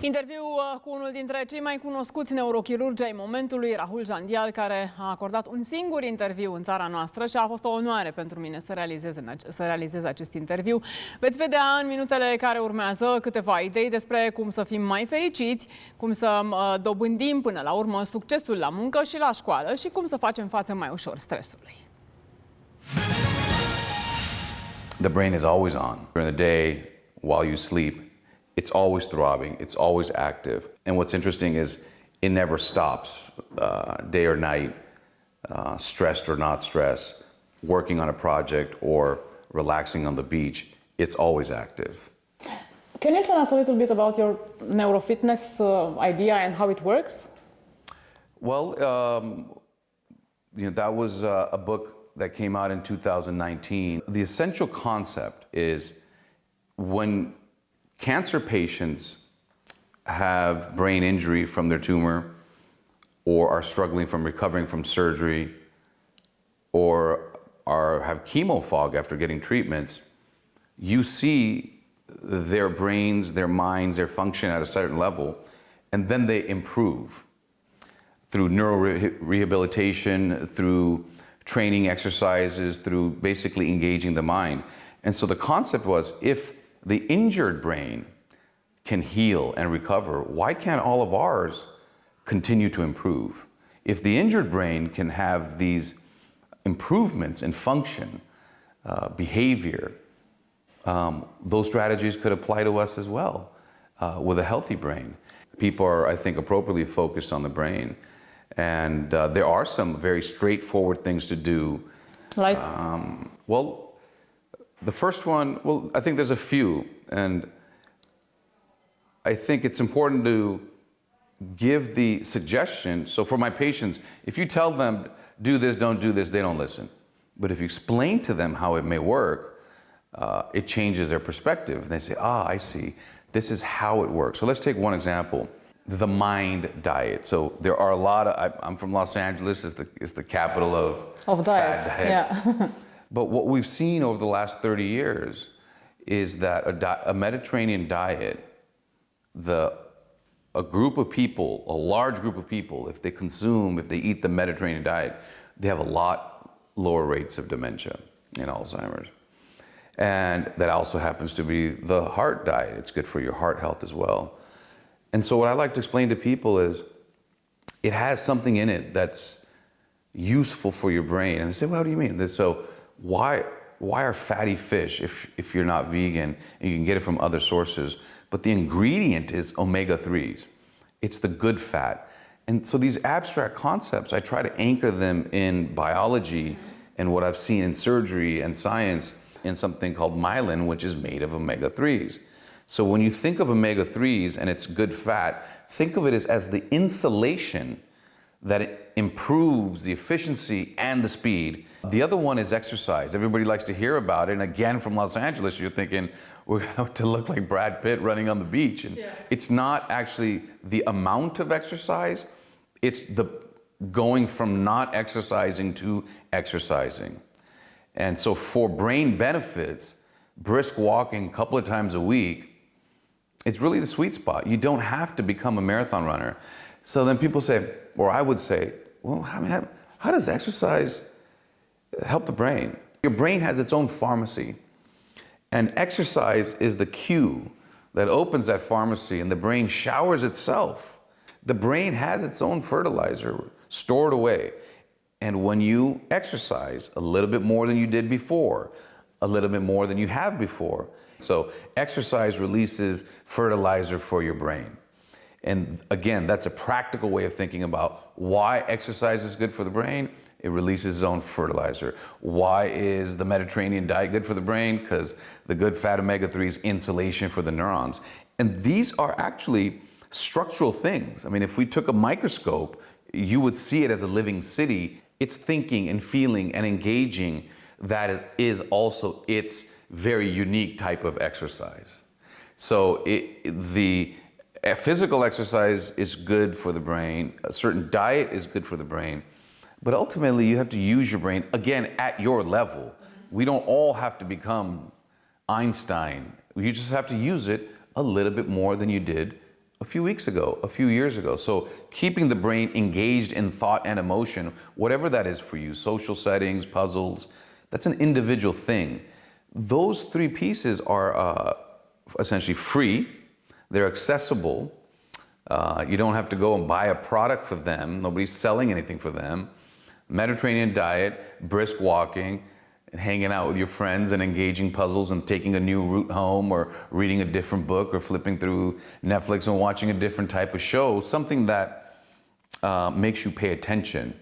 Interviu cu unul dintre cei mai cunoscuți neurochirurgi ai momentului, Rahul Jandial, care a acordat un singur interviu în țara noastră și a fost o onoare pentru mine să realizez acest interviu. Veți vedea în minutele care urmează câteva idei despre cum să fim mai fericiți, cum să dobândim până la urmă succesul la muncă și la școală și cum să facem față mai ușor stresului. The brain is always on. During the day, while you sleep, it's always throbbing, it's always active. And what's interesting is it never stops, day or night, stressed or not stressed, working on a project or relaxing on the beach, it's always active. Can you tell us a little bit about your neurofitness idea and how it works? Well, that was a book that came out in 2019. The essential concept is when cancer patients have brain injury from their tumor or are struggling from recovering from surgery or have chemo fog after getting treatments, you see their brains, their minds, their function at a certain level, and then they improve through neurorehabilitation, through training exercises, through basically engaging the mind. And so the concept was, if the injured brain can heal and recover, why can't all of ours continue to improve? If the injured brain can have these improvements in function, behavior, those strategies could apply to us as well with a healthy brain. People are, I think, appropriately focused on the brain. And there are some very straightforward things to do. Like? Well, the first one, well, I think there's a few. And I think it's important to give the suggestion. So for my patients, if you tell them, do this, don't do this, they don't listen. But if you explain to them how it may work, it changes their perspective. They say, I see. This is how it works. So let's take one example. The mind diet. So there are a lot of, I'm from Los Angeles, it's the capital of diets. Fat diets. Yeah. But what we've seen over the last 30 years is that a Mediterranean diet, a group of people, a large group of people, if they eat the Mediterranean diet, they have a lot lower rates of dementia and Alzheimer's. And that also happens to be the heart diet. It's good for your heart health as well. And so what I like to explain to people is it has something in it that's useful for your brain. And they say, well, what do you mean? So why are fatty fish, if you're not vegan and you can get it from other sources, but the ingredient is omega-3s. It's the good fat. And so these abstract concepts, I try to anchor them in biology and what I've seen in surgery and science in something called myelin, which is made of omega-3s. So when you think of omega-3s and it's good fat, think of it as the insulation that it improves the efficiency and the speed. The other one is exercise. Everybody likes to hear about it. And again, from Los Angeles, you're thinking, we're going to look like Brad Pitt running on the beach. And it's not actually the amount of exercise. It's the going from not exercising to exercising. And so for brain benefits, brisk walking a couple of times a week, it's really the sweet spot. You don't have to become a marathon runner. So then people say, or I would say, well, how does exercise help the brain? Your brain has its own pharmacy. And exercise is the cue that opens that pharmacy and the brain showers itself. The brain has its own fertilizer stored away. And when you exercise a little bit more than you did before, a little bit more than you have before, so exercise releases fertilizer for your brain. And again, that's a practical way of thinking about why exercise is good for the brain. It releases its own fertilizer. Why is the Mediterranean diet good for the brain? Because the good fat omega-3 is insulation for the neurons. And these are actually structural things. I mean, if we took a microscope, you would see it as a living city. It's thinking and feeling and engaging that is also its very unique type of exercise. So the physical exercise is good for the brain. A certain diet is good for the brain. But ultimately, you have to use your brain, again, at your level. We don't all have to become Einstein. You just have to use it a little bit more than you did a few weeks ago, a few years ago. So keeping the brain engaged in thought and emotion, whatever that is for you, social settings, puzzles, that's an individual thing. Those three pieces are essentially free. They're accessible. You don't have to go and buy a product for them. Nobody's selling anything for them. Mediterranean diet, brisk walking, and hanging out with your friends and engaging puzzles and taking a new route home or reading a different book or flipping through Netflix and watching a different type of show, something that makes you pay attention